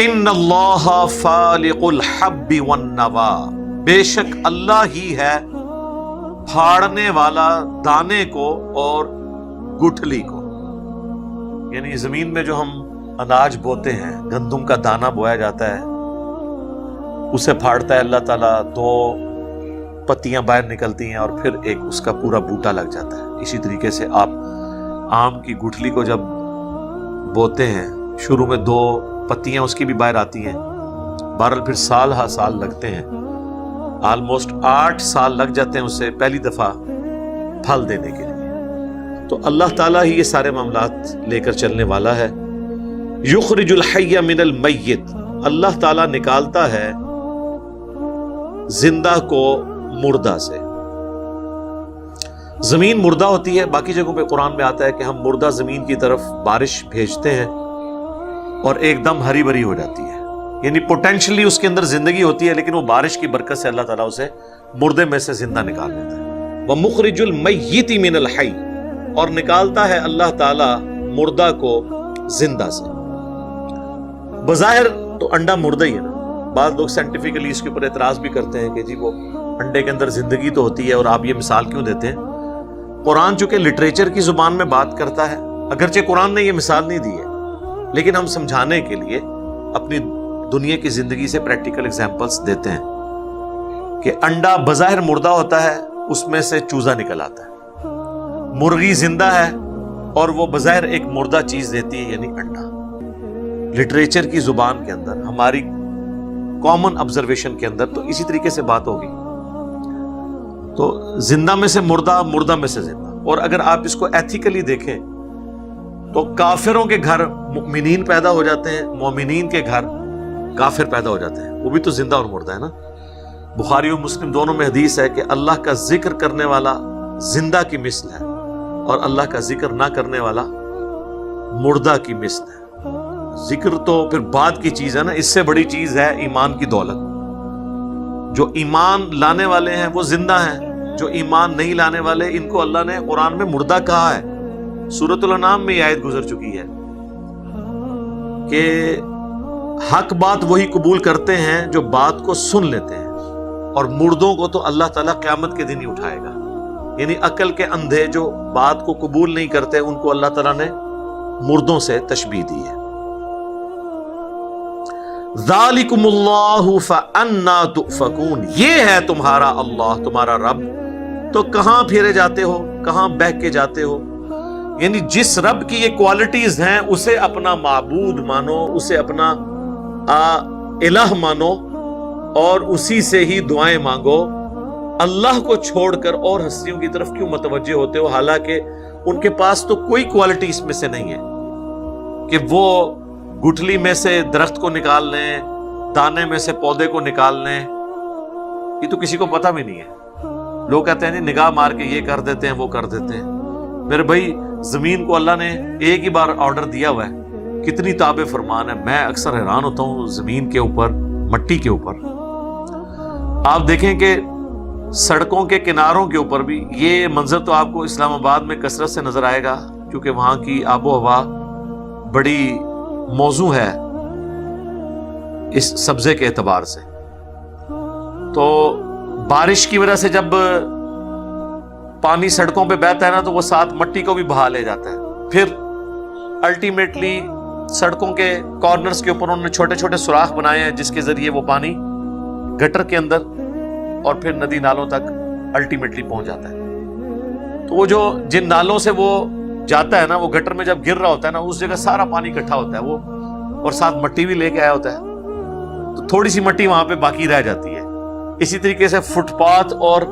ان اللہ فالق الحب والنوا، بے شک اللہ ہی ہے پھاڑنے والا دانے کو اور گٹھلی کو. یعنی زمین میں جو ہم اناج بوتے ہیں، گندم کا دانہ بویا جاتا ہے، اسے پھاڑتا ہے اللہ تعالیٰ، 2 پتیاں باہر نکلتی ہیں اور پھر ایک اس کا پورا بوٹا لگ جاتا ہے. اسی طریقے سے آپ آم کی گٹھلی کو جب بوتے ہیں، شروع میں 2 پتیاں اس کی بھی باہر آتی ہیں، بہرحال پھر سال ہا سال لگتے ہیں، آلموسٹ 8 سال لگ جاتے ہیں اسے پہلی دفعہ پھل دینے کے لیے. تو اللہ تعالیٰ ہی یہ سارے معاملات لے کر چلنے والا ہے. یخرج الحی من المیت، اللہ تعالیٰ نکالتا ہے زندہ کو مردہ سے. زمین مردہ ہوتی ہے، باقی جگہوں پہ قرآن میں آتا ہے کہ ہم مردہ زمین کی طرف بارش بھیجتے ہیں اور ایک دم ہری بھری ہو جاتی ہے. یعنی پوٹینشلی اس کے اندر زندگی ہوتی ہے، لیکن وہ بارش کی برکت سے اللہ تعالیٰ اسے مردے میں سے زندہ نکال دیتا ہے. وَمُخْرِجُ الْمَيِّتِ مِنَ الْحَيِّ، اور نکالتا ہے اللہ تعالیٰ مردہ کو زندہ سے. بظاہر تو انڈا مردہ ہی ہے نا. بعض لوگ سائنٹیفکلی اس کے اوپر اعتراض بھی کرتے ہیں کہ جی وہ انڈے کے اندر زندگی تو ہوتی ہے اور آپ یہ مثال کیوں دیتے ہیں. قرآن چونکہ لٹریچر کی زبان میں بات کرتا ہے، اگرچہ قرآن نے یہ مثال نہیں دی ہے، لیکن ہم سمجھانے کے لیے اپنی دنیا کی زندگی سے پریکٹیکل ایگزامپلس دیتے ہیں کہ انڈا بظاہر مردہ ہوتا ہے، اس میں سے چوزا نکل آتا ہے. مرغی زندہ ہے اور وہ بظاہر ایک مردہ چیز دیتی ہے، یعنی انڈا. لٹریچر کی زبان کے اندر، ہماری کامن آبزرویشن کے اندر تو اسی طریقے سے بات ہوگی. تو زندہ میں سے مردہ، مردہ میں سے زندہ. اور اگر آپ اس کو ایتھیکلی دیکھیں تو کافروں کے گھر مؤمنین پیدا ہو جاتے ہیں، مومنین کے گھر کافر پیدا ہو جاتے ہیں، وہ بھی تو زندہ اور مردہ ہے نا. بخاری و مسلم دونوں میں حدیث ہے کہ اللہ کا ذکر کرنے والا زندہ کی مثل ہے اور اللہ کا ذکر نہ کرنے والا مردہ کی مثل ہے. ذکر تو پھر بعد کی چیز ہے نا، اس سے بڑی چیز ہے ایمان کی دولت. جو ایمان لانے والے ہیں وہ زندہ ہیں، جو ایمان نہیں لانے والے ان کو اللہ نے قرآن میں مردہ کہا ہے. سورۃ الانعام میں یہ آیت گزر چکی ہے کہ حق بات وہی قبول کرتے ہیں جو بات کو سن لیتے ہیں، اور مردوں کو تو اللہ تعالیٰ قیامت کے دن ہی اٹھائے گا. یعنی عقل کے اندھے جو بات کو قبول نہیں کرتے ان کو اللہ تعالیٰ نے مردوں سے تشبیہ دی ہے. ذالکم اللہ فانا تؤفکون، یہ ہے تمہارا اللہ، تمہارا رب، تو کہاں پھیرے جاتے ہو، کہاں بہک کے جاتے ہو. یعنی جس رب کی یہ کوالٹیز ہیں اسے اپنا معبود مانو، اسے اپنا الہ مانو اور اسی سے ہی دعائیں مانگو. اللہ کو چھوڑ کر اور ہستیوں کی طرف کیوں متوجہ ہوتے ہو، حالانکہ ان کے پاس تو کوئی کوالٹی اس میں سے نہیں ہے کہ وہ گٹھلی میں سے درخت کو نکال لیں، دانے میں سے پودے کو نکال لیں. یہ تو کسی کو پتہ بھی نہیں ہے. لوگ کہتے ہیں نگاہ مار کے یہ کر دیتے ہیں وہ کر دیتے ہیں. میرے بھائی زمین کو اللہ نے ایک ہی بار آرڈر دیا ہوا ہے، کتنی تابع فرمان ہے. میں اکثر حیران ہوتا ہوں زمین کے اوپر، مٹی کے اوپر. آپ دیکھیں کہ سڑکوں کے کناروں کے اوپر بھی یہ منظر تو آپ کو اسلام آباد میں کثرت سے نظر آئے گا، کیونکہ وہاں کی آب و ہوا بڑی موزوں ہے اس سبزے کے اعتبار سے. تو بارش کی وجہ سے جب پانی سڑکوں پہ بہتا ہے نا تو وہ ساتھ مٹی کو بھی بہا لے جاتا ہے. پھر الٹیمیٹلی سڑکوں کے کارنرز کے اوپر انہوں نے چھوٹے چھوٹے سوراخ بنائے ہیں جس کے ذریعے وہ پانی گٹر کے اندر اور پھر ندی نالوں تک الٹیمیٹلی پہنچ جاتا ہے. تو وہ جو جن نالوں سے وہ جاتا ہے نا، وہ گٹر میں جب گر رہا ہوتا ہے نا، اس جگہ سارا پانی اکٹھا ہوتا ہے وہ، اور ساتھ مٹی بھی لے کے آیا ہوتا ہے، تو تھوڑی سی مٹی وہاں پہ باقی رہ جاتی ہے. اسی طریقے سے فٹ پاتھ اور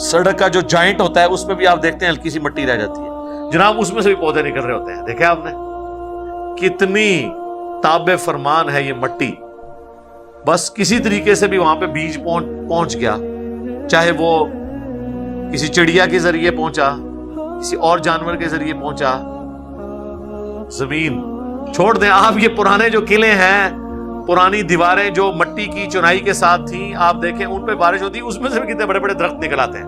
سڑک کا جو جوائنٹ ہوتا ہے اس میں بھی آپ دیکھتے ہیں ہلکی سی مٹی رہ جاتی ہے. جناب اس میں سے بھی پودے نکل رہے ہوتے ہیں. دیکھیں آپ نے کتنی تابع فرمان ہے یہ مٹی. بس کسی طریقے سے بھی وہاں پہ بیج پہنچ گیا، چاہے وہ کسی چڑیا کے ذریعے پہنچا، کسی اور جانور کے ذریعے پہنچا. زمین چھوڑ دیں آپ، یہ پرانے جو قلعے ہیں، پرانی دیواریں جو مٹی کی چنائی کے ساتھ تھیں، آپ دیکھیں ان پہ بارش ہوتی ہے اس میں سے بھی کتنے بڑے بڑے درخت نکل آتے ہیں.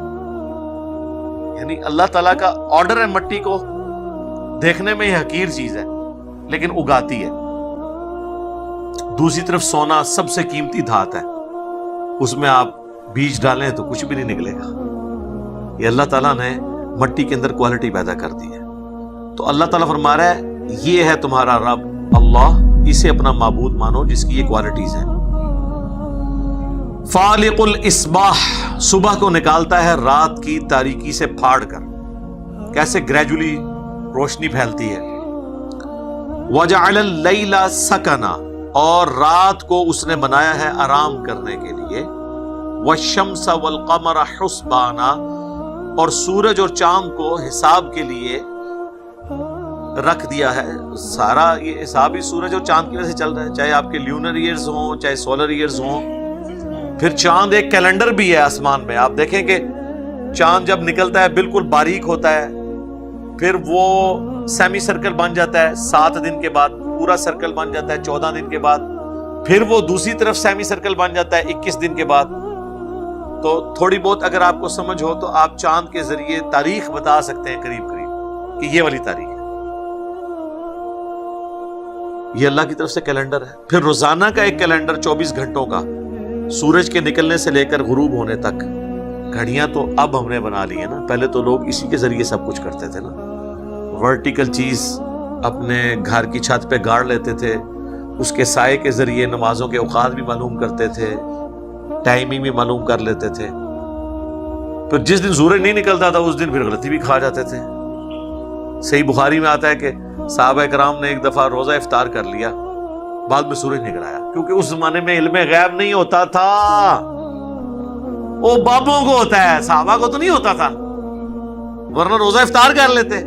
یعنی اللہ تعالیٰ کا آرڈر ہے مٹی کو، دیکھنے میں یہ حقیر چیز ہے لیکن اگاتی ہے. دوسری طرف سونا سب سے قیمتی دھات ہے، اس میں آپ بیج ڈالیں تو کچھ بھی نہیں نکلے گا۔ یہ اللہ تعالیٰ نے مٹی کے اندر کوالٹی پیدا کر دی ہے۔ تو اللہ تعالیٰ فرما رہا ہے یہ ہے تمہارا رب اللہ، اسے اپنا معبود مانو جس کی یہ کوالٹیز ہیں۔ فالق الاصباح، صبح کو نکالتا ہے رات کی تاریکی سے پھاڑ کر، کیسے گریجولی روشنی پھیلتی ہے۔ وجعل اللیل سکنا، اور رات کو اس نے بنایا ہے آرام کرنے کے لیے۔ والشمس والقمر حسبانا، اور سورج اور چاند کو حساب کے لیے رکھ دیا ہے۔ سارا یہ حساب ہی سورج اور چاند کی وجہ سے چل رہا ہے، چاہے آپ کے لیونر ایئرز ہوں چاہے سولر ایئرز ہوں۔ پھر چاند ایک کیلنڈر بھی ہے آسمان میں، آپ دیکھیں کہ چاند جب نکلتا ہے بالکل باریک ہوتا ہے، پھر وہ سیمی سرکل بن جاتا ہے 7 دن کے بعد، پورا سرکل بن جاتا ہے 14 دن کے بعد، پھر وہ دوسری طرف سیمی سرکل بن جاتا ہے 21 دن کے بعد۔ تو تھوڑی بہت اگر آپ کو سمجھ ہو تو آپ چاند کے ذریعے تاریخ بتا سکتے ہیں قریب قریب کہ یہ والی تاریخ ہے۔ یہ اللہ کی طرف سے کیلنڈر ہے۔ پھر روزانہ کا ایک کیلنڈر 24 گھنٹوں کا، سورج کے نکلنے سے لے کر غروب ہونے تک۔ گھڑیاں تو اب ہم نے بنا لی ہیں نا، پہلے تو لوگ اسی کے ذریعے سب کچھ کرتے تھے نا۔ ورٹیکل چیز اپنے گھر کی چھت پہ گاڑ لیتے تھے، اس کے سائے کے ذریعے نمازوں کے اوقات بھی معلوم کرتے تھے، ٹائمنگ بھی معلوم کر لیتے تھے۔ پھر جس دن سورج نہیں نکلتا تھا اس دن پھر غلطی بھی کھا جاتے تھے۔ صحیح بخاری میں آتا ہے کہ صحابہ کرام نے ایک دفعہ روزہ افطار کر لیا، بعد میں سورج نکل آیا، کیونکہ اس زمانے میں علم غیب نہیں ہوتا تھا، وہ بابوں کو ہوتا ہے، صحابہ کو تو نہیں ہوتا تھا، ورنہ روزہ افطار کر لیتے۔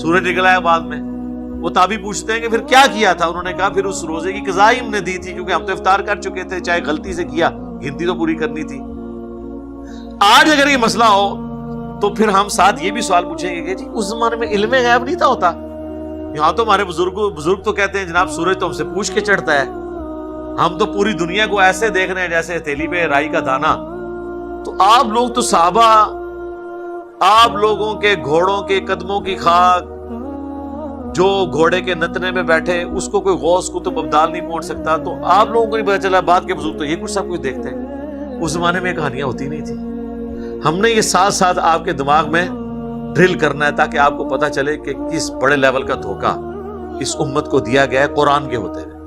سورج نکل آیا بعد میں، وہ تابعی پوچھتے ہیں کہ پھر کیا کیا تھا؟ انہوں نے کہا پھر اس روزے کی قضا ہی ہم نے دی تھی، کیونکہ ہم تو افطار کر چکے تھے، چاہے غلطی سے کیا، گنتی تو پوری کرنی تھی۔ آج اگر یہ مسئلہ ہو تو پھر ہم ساتھ یہ بھی سوال پوچھیں گے کہ جی اس زمانے میں علم غیب نہیں تھا ہوتا؟ یہاں تو ہمارے بزرگ تو کہتے ہیں جناب سورج تو ہم سے پوچھ کے چڑھتا ہے، ہم تو پوری دنیا کو ایسے دیکھ رہے ہیں جیسے ہتھیلی پہ رائی کا دانہ۔ تو آپ لوگ تو صحابہ، آپ لوگوں کے گھوڑوں کے قدموں کی خاک، جو گھوڑے کے نتنے میں بیٹھے اس کو کوئی غوث قطب ابدال نہیں پہنچ سکتا، تو آپ لوگوں کو نہیں پتا چلا، بعد کے بزرگ تو یہ کچھ سب کچھ دیکھتے ہیں۔ اس زمانے میں کہانیاں ہوتی نہیں تھی۔ ہم نے یہ ساتھ ساتھ آپ کے دماغ میں ڈرل کرنا ہے تاکہ آپ کو پتا چلے کہ کس بڑے لیول کا دھوکہ اس امت کو دیا گیا ہے قرآن کے ہوتے ہوئے۔